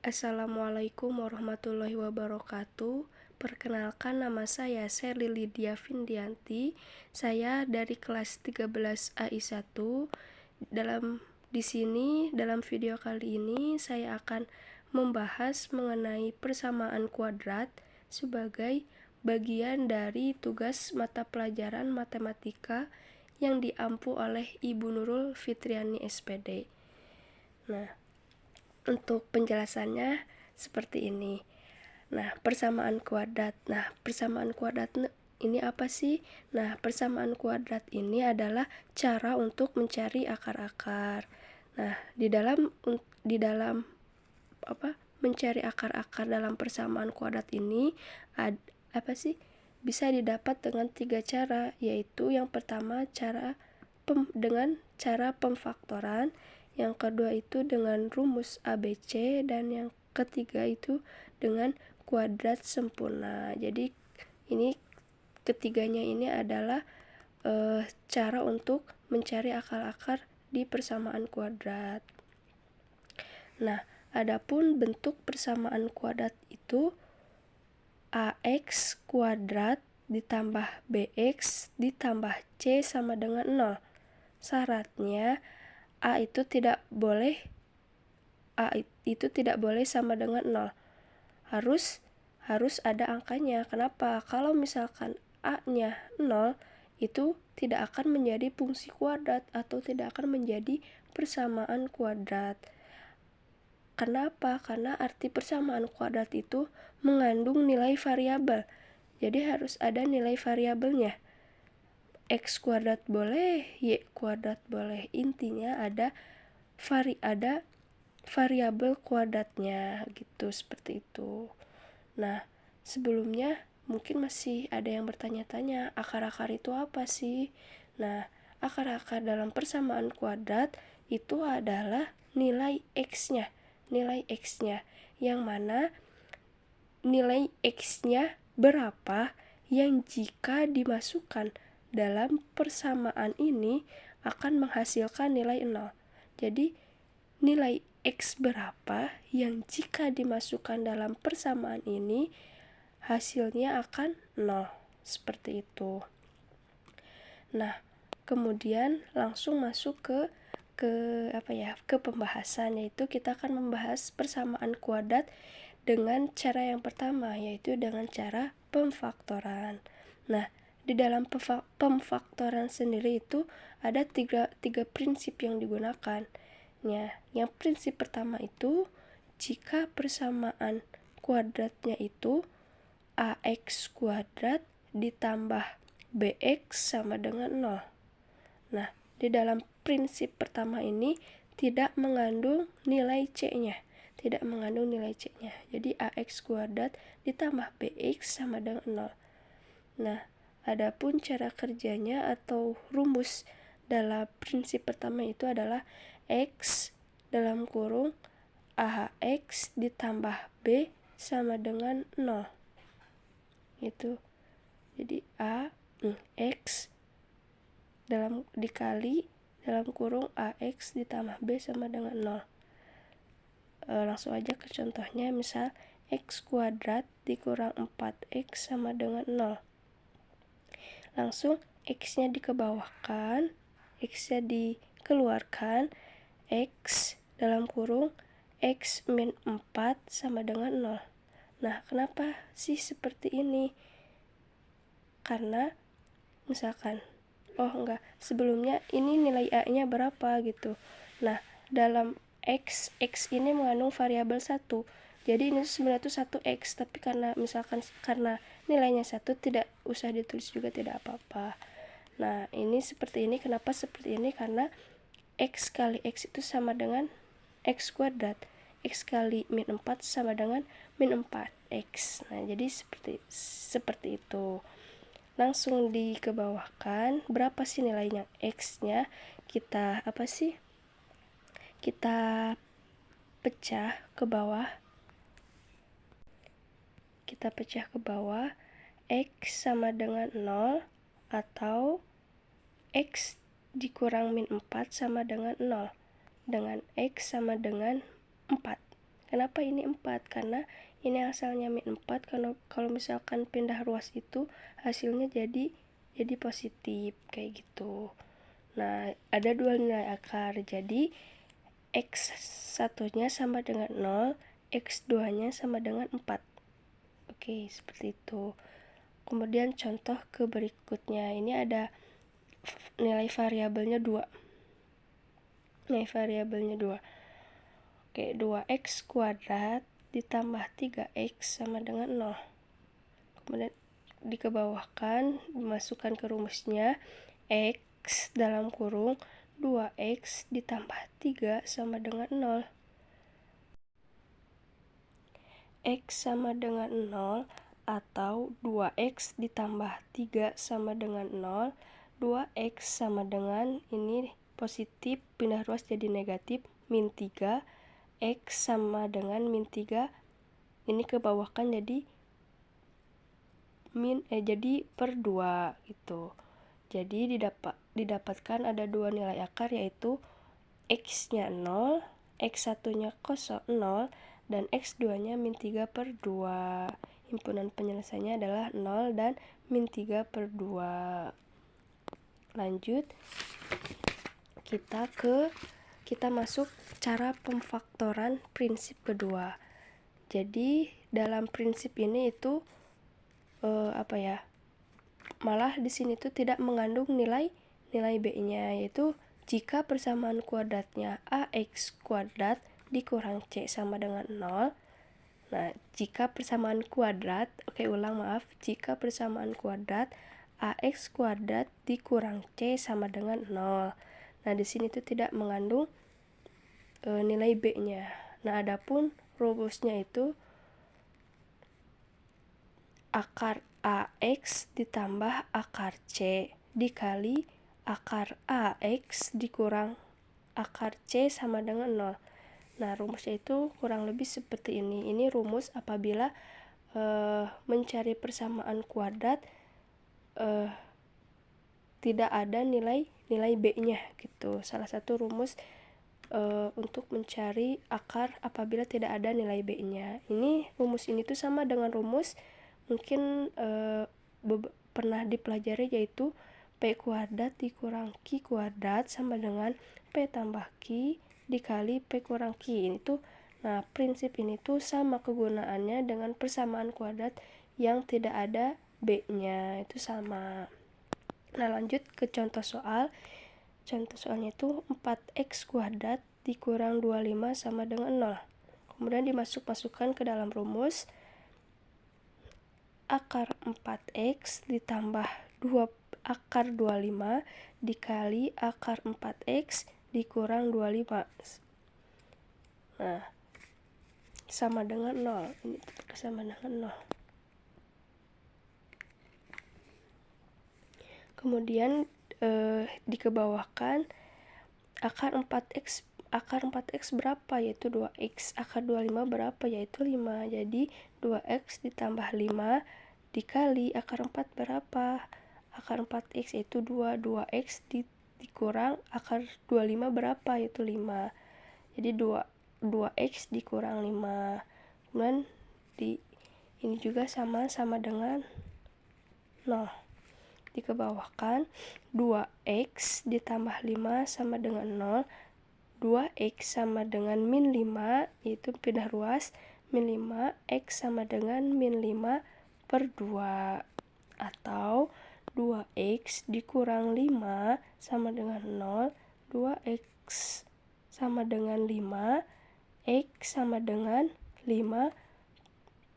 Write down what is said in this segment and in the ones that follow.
Assalamualaikum warahmatullahi wabarakatuh. Perkenalkan, nama saya Sherly Lydia Vindianti. Saya dari kelas 13 AI1. Dalam video kali ini saya akan membahas mengenai persamaan kuadrat sebagai bagian dari tugas mata pelajaran matematika yang diampu oleh Ibu Nurul Fitriani SPD. Nah, untuk penjelasannya seperti ini. Persamaan kuadrat. Persamaan kuadrat ini apa sih? Persamaan kuadrat ini adalah cara untuk mencari akar-akar. Di dalam mencari akar-akar dalam persamaan kuadrat ini bisa didapat dengan 3 cara, yaitu yang pertama dengan cara pemfaktoran, yang kedua itu dengan rumus ABC, dan yang ketiga itu dengan kuadrat sempurna. Jadi ketiganya ini adalah cara untuk mencari akar-akar di persamaan kuadrat. Adapun bentuk persamaan kuadrat itu AX kuadrat ditambah BX ditambah C sama dengan 0. Syaratnya A itu tidak boleh sama dengan 0. Harus ada angkanya. Kenapa? Kalau misalkan A-nya 0, itu tidak akan menjadi fungsi kuadrat atau tidak akan menjadi persamaan kuadrat. Kenapa? Karena arti persamaan kuadrat itu mengandung nilai variabel. Jadi harus ada nilai variabelnya. X kuadrat boleh, Y kuadrat boleh. Intinya ada variabel kuadratnya gitu, seperti itu. Sebelumnya mungkin masih ada yang bertanya-tanya, akar-akar itu apa sih? Akar-akar dalam persamaan kuadrat itu adalah nilai X-nya, yang mana nilai X-nya berapa yang jika dimasukkan dalam persamaan ini akan menghasilkan nilai 0. Jadi nilai X berapa yang jika dimasukkan dalam persamaan ini hasilnya akan 0, seperti itu. Kemudian langsung masuk ke pembahasan, yaitu kita akan membahas persamaan kuadrat dengan cara yang pertama, yaitu dengan cara pemfaktoran. Di dalam pemfaktoran sendiri itu ada tiga prinsip yang digunakan. Yang prinsip pertama itu jika persamaan kuadratnya itu AX kuadrat ditambah BX sama dengan 0. Di dalam prinsip pertama ini tidak mengandung nilai C-nya. Jadi AX kuadrat ditambah BX sama dengan 0. Adapun cara kerjanya atau rumus dalam prinsip pertama itu adalah X dalam kurung AX ditambah B sama dengan 0. Jadi X dikali dalam kurung AX ditambah B sama dengan 0. Langsung aja ke contohnya, misal X kuadrat dikurang 4X sama dengan 0. Langsung X-nya dikebawahkan, X-nya dikeluarkan, X dalam kurung X min 4 sama dengan 0. Kenapa sih seperti ini? Karena misalkan sebelumnya ini nilai A-nya berapa gitu. Dalam X ini mengandung variabel 1. Jadi ini sebenarnya itu 1X, tapi karena nilainya 1 tidak usah ditulis juga, tidak apa-apa. Ini seperti ini. Kenapa seperti ini? Karena X kali X itu sama dengan X kuadrat. X kali min 4 sama dengan min 4X. Jadi seperti itu. Langsung dikebawahkan, berapa sih nilainya X-nya? Kita pecah ke bawah. X sama dengan 0 atau X dikurang min 4 sama dengan 0, dengan X sama dengan 4. Kenapa ini 4? Karena ini asalnya min 4, kalau misalkan pindah ruas itu hasilnya jadi positif, kayak gitu. Nah, ada dua nilai akar, jadi X1-nya sama dengan 0, X2-nya sama dengan 4. Oke, seperti itu. Kemudian contoh ke berikutnya, ini ada nilai variabelnya 2. Nilai variabelnya 2. Oke, 2x kuadrat ditambah 3x sama dengan 0. Kemudian dikebawahkan, dimasukkan ke rumusnya, x dalam kurung 2x ditambah 3 sama dengan 0. X sama dengan 0 atau 2x ditambah 3 sama dengan 0. 2x sama dengan, ini positif, pindah ruas jadi negatif, min 3. X sama dengan min 3, ini kebawahkan jadi jadi per 2 gitu. Jadi didapatkan ada dua nilai akar, yaitu x-nya 0, x1-nya 0, dan x2-nya min 3 per 2. Himpunan penyelesaiannya adalah 0 dan min 3 per 2. Lanjut, kita masuk cara pemfaktoran prinsip kedua. Jadi dalam prinsip ini itu malah di sini tuh tidak mengandung nilai b-nya, yaitu jika persamaan kuadratnya ax kuadrat dikurang c sama dengan 0. Nah, jika persamaan kuadrat, jika persamaan kuadrat ax kuadrat dikurang c sama dengan 0. Nah, di sini tuh tidak mengandung nilai b-nya. Nah, adapun rumusnya itu akar ax ditambah akar c dikali akar ax dikurang akar c sama dengan 0. Nah, rumusnya itu kurang lebih seperti ini. Ini rumus apabila mencari persamaan kuadrat tidak ada nilai b-nya gitu. Salah satu rumus untuk mencari akar apabila tidak ada nilai b-nya. Rumus ini tuh sama dengan rumus mungkin pernah dipelajari, yaitu p kuadrat dikurang q kuadrat sama dengan p tambah q dikali p kurang q. Nah, prinsip ini tuh sama kegunaannya dengan persamaan kuadrat yang tidak ada b-nya, itu sama. Nah, lanjut ke contoh soal. Contoh soalnya itu 4x kuadrat dikurang 25 sama dengan 0. Kemudian dimasukkan ke dalam rumus akar 4x ditambah akar 25 dikali akar 4x dikurang 25. Nah, sama dengan 0. Ini sama dengan 0. Kemudian dikebawahkan akar 4x berapa, yaitu 2x. Akar 25 berapa, yaitu 5. Jadi 2x ditambah 5 dikali akar 4 berapa, akar 4x yaitu 2. 2x dikurang akar 25 berapa, yaitu 5. Jadi 2x dikurang 5. Kemudian ini juga sama dengan 0. Dikebawahkan 2x ditambah 5 sama dengan 0. 2x sama dengan min 5, yaitu pindah ruas, min 5, x sama dengan min 5 per 2. Atau 2x dikurang 5 sama dengan 0. 2x sama dengan 5, x sama dengan 5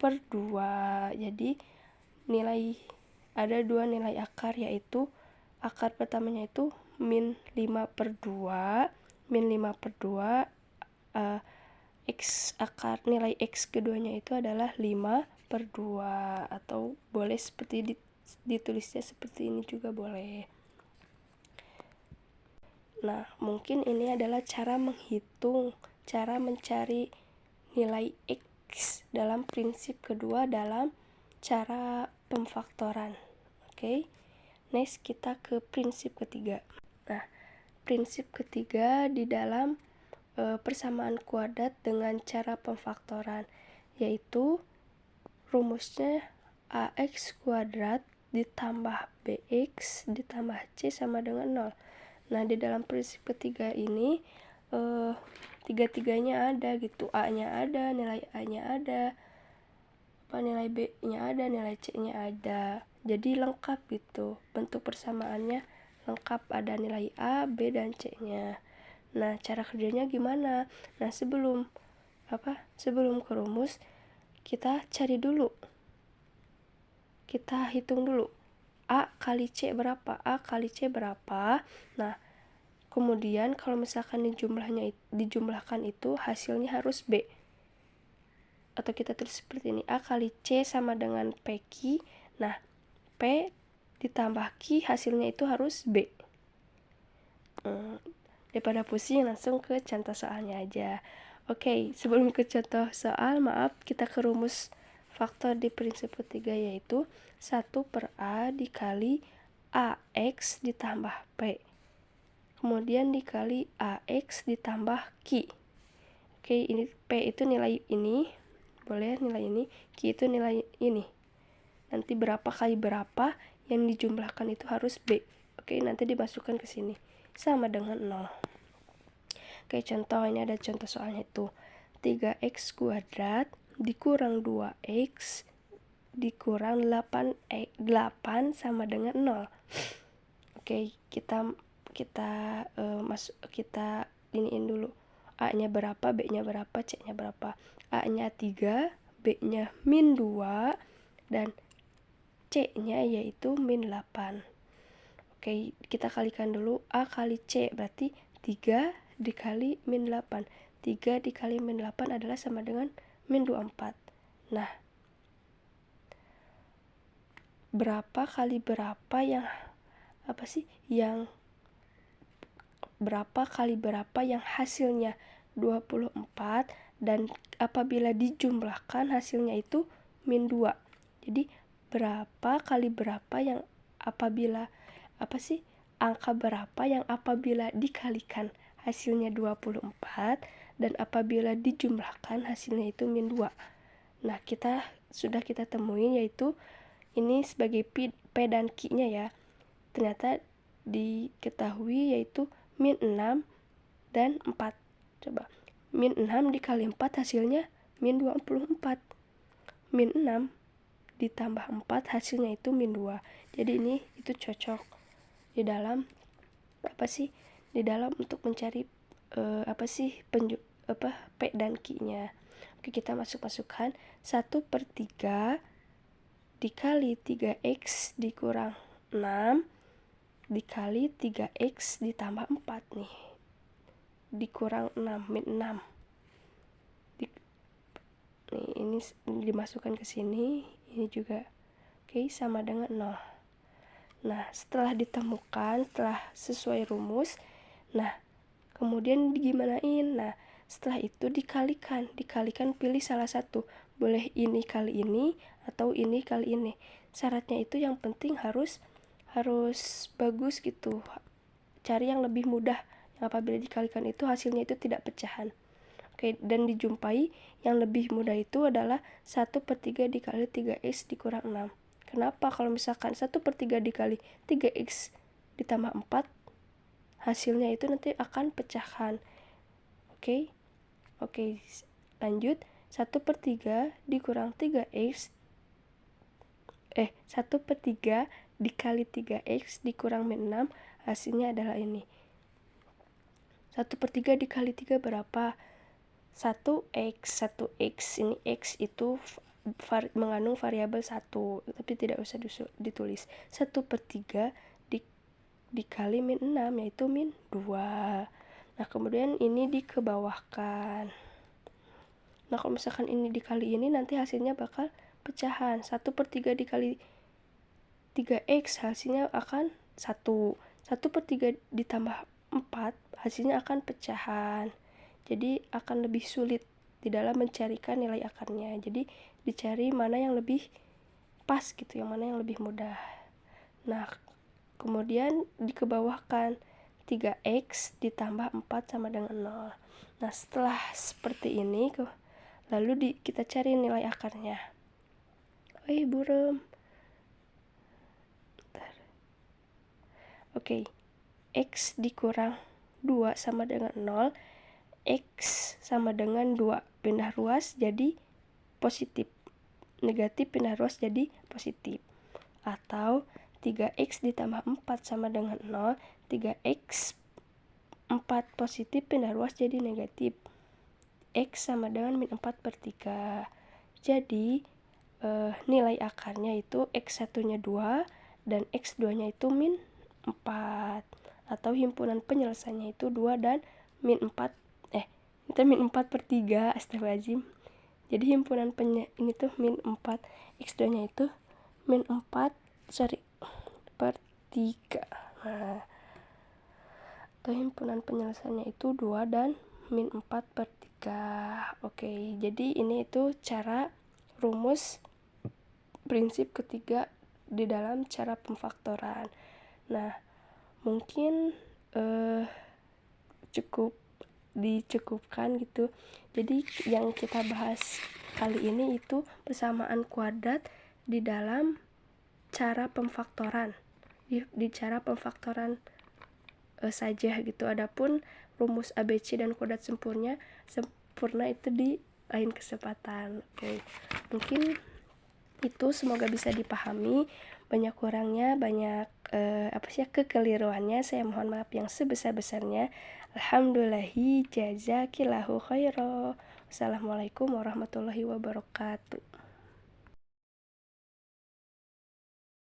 per 2. Jadi ada dua nilai akar, yaitu akar pertamanya itu min 5 per 2. Min 5 per 2 nilai x keduanya itu adalah 5 per 2. Atau boleh seperti ditulisnya seperti ini juga boleh. Nah, mungkin ini adalah cara mencari nilai x dalam prinsip kedua dalam cara pemfaktoran. Oke. Next, kita ke prinsip ketiga. Nah, prinsip ketiga di dalam persamaan kuadrat dengan cara pemfaktoran, yaitu rumusnya ax kuadrat ditambah bx ditambah c sama dengan 0. Nah, di dalam prinsip ketiga ini tiga-tiganya ada gitu, a-nya ada, nilai a-nya ada, nilai b-nya ada, nilai c-nya ada. Jadi lengkap gitu, bentuk persamaannya lengkap, ada nilai a, b, dan c-nya. Nah, cara kerjanya gimana? Nah, sebelum ke rumus, kita cari dulu, kita hitung dulu a kali c berapa, a kali c berapa. Nah, kemudian kalau misalkan dijumlahkan itu hasilnya harus b, atau kita tulis seperti ini, a kali c sama dengan pq. Nah, p ditambah q hasilnya itu harus b. Daripada pusing, langsung ke contoh soalnya aja. Oke, sebelum ke contoh soal, kita ke rumus faktor di prinsip ketiga, yaitu 1 per a dikali ax ditambah p, kemudian dikali ax ditambah q. Oke, ini p itu nilai ini, boleh nilai ini, q itu nilai ini. Nanti berapa kali berapa yang dijumlahkan itu harus b. Oke, nanti dimasukkan ke sini sama dengan 0. Oke, contoh ini ada contoh soalnya itu 3x kuadrat dikurang 2x dikurang 8 sama dengan 0. Oke, kita iniin dulu, a-nya berapa, b-nya berapa, c-nya berapa. A-nya 3, b-nya min 2, dan c-nya yaitu min 8. Oke, kita kalikan dulu, a kali c berarti 3 dikali min 8. 3 dikali min 8 adalah sama dengan min 24. Nah, berapa kali berapa yang hasilnya 24, dan apabila dijumlahkan hasilnya itu min 2. Jadi berapa kali berapa yang angka berapa yang apabila dikalikan hasilnya 24 dan apabila dijumlahkan hasilnya itu min 2. Nah, sudah kita temuin, yaitu ini sebagai P dan Q-nya ya. Ternyata diketahui yaitu min 6 dan 4. Coba, min 6 dikali 4 hasilnya min 24. Min 6 ditambah 4 hasilnya itu min 2. Jadi ini itu cocok di dalam untuk mencari P dan Q-nya. Oke, kita masukkan 1/3 dikali 3x dikurang 6 dikali 3x ditambah 4 nih, dikurang 6, min 6. Ini dimasukkan ke sini, ini juga. Oke, sama dengan 0. Nah, setelah ditemukan, setelah sesuai rumus, nah, kemudian digimanain? Nah, setelah itu dikalikan, pilih salah satu. Boleh ini kali ini, atau ini kali ini. Syaratnya itu yang penting harus bagus gitu. Cari yang lebih mudah, yang apabila dikalikan itu hasilnya itu tidak pecahan. Oke, dan dijumpai yang lebih mudah itu adalah 1/3 dikali 3x dikurang 6. Kenapa? Kalau misalkan 1/3 dikali 3x ditambah 4, hasilnya itu nanti akan pecahan. Oke, lanjut. 1/3 dikurang 3x 1/3 dikali 3x dikurang min 6, hasilnya adalah ini. 1/3 dikali 3 berapa? 1x. Ini x itu mengandung variabel 1, tapi tidak usah ditulis. 1/3 dikali min 6, yaitu min 2. Nah, kemudian ini dikebawahkan. Nah, kalau misalkan ini dikali ini, nanti hasilnya bakal pecahan. 1/3 dikali 3x hasilnya akan 1. 1/3 ditambah 4 hasilnya akan pecahan. Jadi akan lebih sulit di dalam mencarikan nilai akarnya. Jadi dicari mana yang lebih pas gitu, yang mana yang lebih mudah. Nah, kemudian dikebawahkan 3x ditambah 4 sama dengan 0. Nah, setelah seperti ini, lalu kita cari nilai akarnya. Burem. Oke, x dikurang 2 sama dengan 0, x sama dengan 2. Pindah ruas jadi positif. Negatif pindah ruas jadi positif. Atau 3x ditambah 4 sama dengan 0, 3x 4 positif pindah ruas jadi negatif. X sama dengan min 4/3. Jadi nilai akarnya itu x1 nya 2 dan x2 nya itu min 4. Atau himpunan penyelesaiannya itu 2 dan min 4. Itu min 4/3, astagfirullahaladzim. Jadi himpunan ini tuh min 4, x2 nya itu min 4 per 3. Nah, atau himpunan penyelesaiannya itu 2 dan min 4/3. Oke, jadi ini itu cara rumus prinsip ketiga di dalam cara pemfaktoran. Nah, mungkin dicukupkan gitu. Jadi yang kita bahas kali ini itu persamaan kuadrat di dalam cara pemfaktoran, di cara pemfaktoran saja gitu. Adapun rumus ABC dan kuadrat sempurna itu di lain kesempatan. Oke. Mungkin itu semoga bisa dipahami. Banyak kurangnya, banyak kekeliruannya, saya mohon maaf yang sebesar-besarnya. Alhamdulillahi jazakillahu khairan. Wassalamualaikum warahmatullahi wabarakatuh.